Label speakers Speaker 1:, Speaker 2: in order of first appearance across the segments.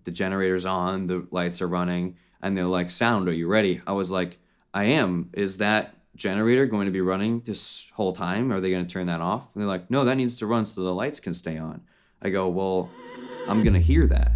Speaker 1: the generator's on, the lights are running, and they're like, "Sound, are you ready?" I was like, "I am. Is that generator going to be running this whole time? Are they going to turn that off?" And they're like, "No, that needs to run so the lights can stay on." I go, "Well, I'm going to hear that."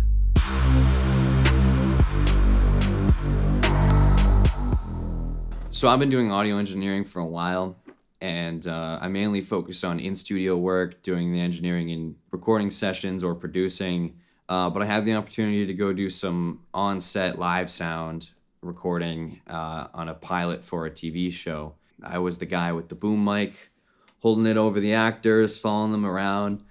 Speaker 1: So I've been doing audio engineering for a while, and I mainly focus on in-studio work, doing the engineering in recording sessions or producing. But I had the opportunity to go do some on-set live sound recording on a pilot for a TV show. I was the guy with the boom mic, holding it over the actors, following them around,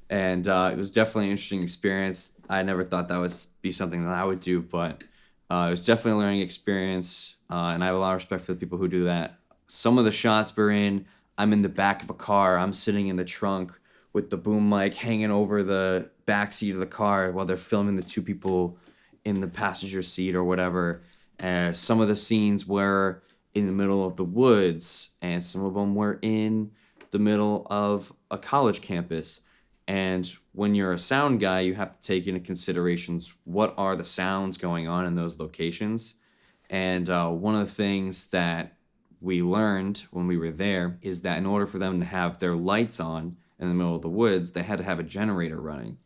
Speaker 1: and it was definitely an interesting experience. I never thought that would be something that I would do, but it was definitely a learning experience, and I have a lot of respect for the people who do that. Some of the shots we're in, I'm in the back of a car. I'm sitting in the trunk with the boom mic hanging over the back seat of the car while they're filming the two people in the passenger seat or whatever. Some of the scenes were in the middle of the woods, and some of them were in the middle of a college campus. And when you're a sound guy, you have to take into considerations what are the sounds going on in those locations. And one of the things that we learned when we were there is that in order for them to have their lights on in the middle of the woods, they had to have a generator running.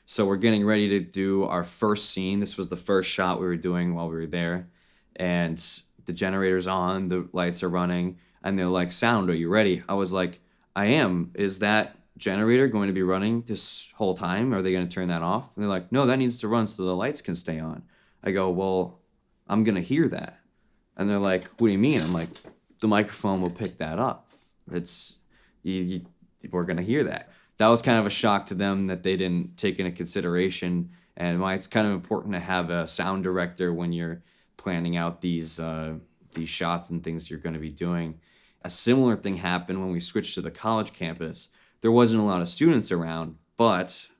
Speaker 1: So we're getting ready to do our first scene. This was the first shot we were doing while we were there. And the generator's on, the lights are running, and they're like, "Sound, are you ready?" I was like, "I am. Is that generator going to be running this whole time? Are they going to turn that off?" And they're like, "No, that needs to run so the lights can stay on." I go, "Well, I'm going to hear that." And they're like, "What do you mean?" I'm like, "The microphone will pick that up. It's, we're going to hear that." That was kind of a shock to them that they didn't take into consideration, and why it's kind of important to have a sound director when you're planning out these shots and things you're going to be doing. A similar thing happened when we switched to the college campus. There wasn't a lot of students around, but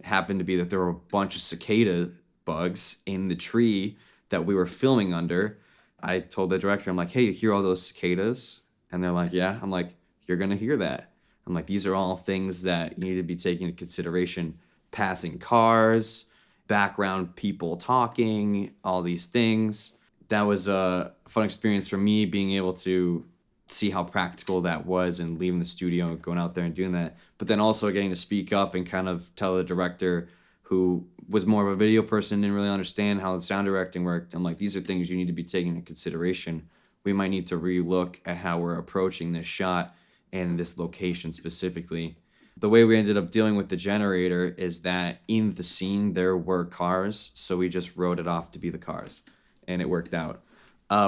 Speaker 1: it happened to be that there were a bunch of cicada bugs in the tree that we were filming under. I told the director, I'm like, "Hey, you hear all those cicadas?" And they're like, "Yeah." I'm like, "You're going to hear that." I'm like, "These are all things that you need to be taking into consideration. Passing cars, background people talking, all these things." That was a fun experience for me, being able to see how practical that was and leaving the studio and going out there and doing that. But then also getting to speak up and kind of tell the director, who was more of a video person, didn't really understand how the sound directing worked. I'm like, "These are things you need to be taking into consideration. We might need to relook at how we're approaching this shot and this location specifically." The way we ended up dealing with the generator is that in the scene there were cars, so we just wrote it off to be the cars, and it worked out.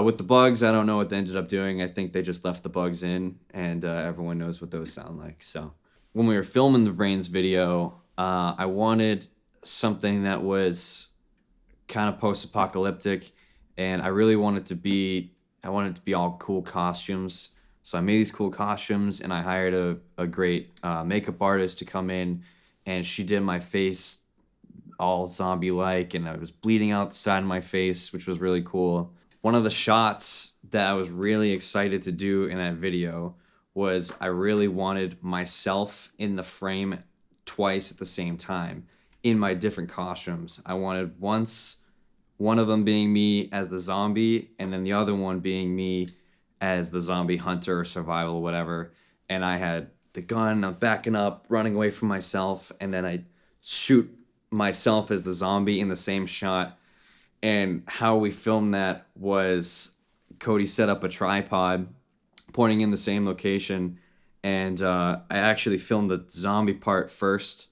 Speaker 1: With the bugs, I don't know what they ended up doing. I think they just left the bugs in, and everyone knows what those sound like. So when we were filming the Brains video, I wanted something that was kind of post-apocalyptic, and I really wanted it to be all cool costumes. So I made these cool costumes, and I hired a great makeup artist to come in, and she did my face all zombie-like, and I was bleeding out the side of my face, which was really cool. One of the shots that I was really excited to do in that video was I really wanted myself in the frame twice at the same time in my different costumes. I wanted once one of them being me as the zombie, and then the other one being me as the zombie hunter or survival, whatever. And I had the gun, I'm backing up, running away from myself, and then I shoot myself as the zombie in the same shot. And how we filmed that was Cody set up a tripod pointing in the same location, and I actually filmed the zombie part first,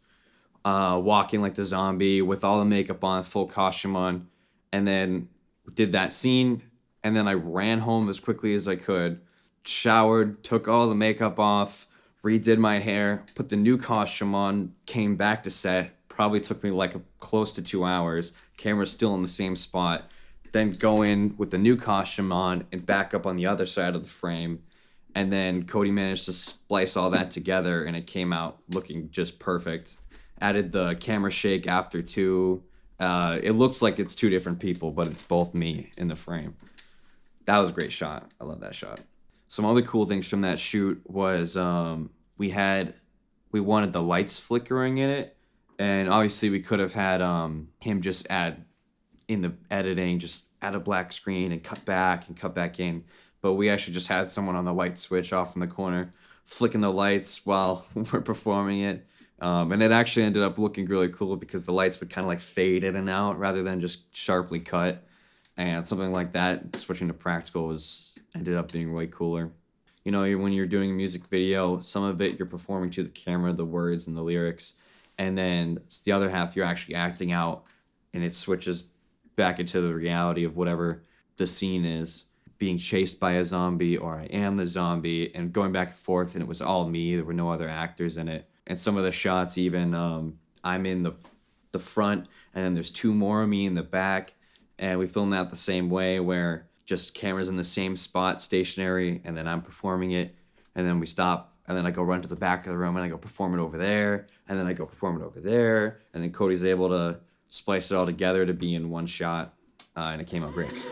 Speaker 1: walking like the zombie with all the makeup on, full costume on, and then did that scene, and then I ran home as quickly as I could, showered, took all the makeup off, redid my hair, put the new costume on, came back to set. Probably took me like close to 2 hours. Camera's still in the same spot. Then go in with the new costume on and back up on the other side of the frame. And then Cody managed to splice all that together, and it came out looking just perfect. Added the camera shake after too. It looks like it's two different people, but it's both me in the frame. That was a great shot. I love that shot. Some other cool things from that shoot was we wanted the lights flickering in it, And obviously we could have had him just add in the editing, just add a black screen and cut back in. But we actually just had someone on the light switch off in the corner, flicking the lights while we're performing it. And it actually ended up looking really cool because the lights would kind of like fade in and out rather than just sharply cut. And something like that, switching to practical, was ended up being way cooler. You know, when you're doing a music video, some of it you're performing to the camera, the words and the lyrics, and then the other half you're actually acting out, and it switches back into the reality of whatever the scene is. Being chased by a zombie, or I am the zombie, and going back and forth, and it was all me. There were no other actors in it. And some of the shots, even I'm in the front, and then there's two more of me in the back, and we filmed that the same way, where just cameras in the same spot, stationary, and then I'm performing it, and then we stop, and then I go run to the back of the room, and I go perform it over there, and then I go perform it over there, and then Cody's able to splice it all together to be in one shot, and it came out great.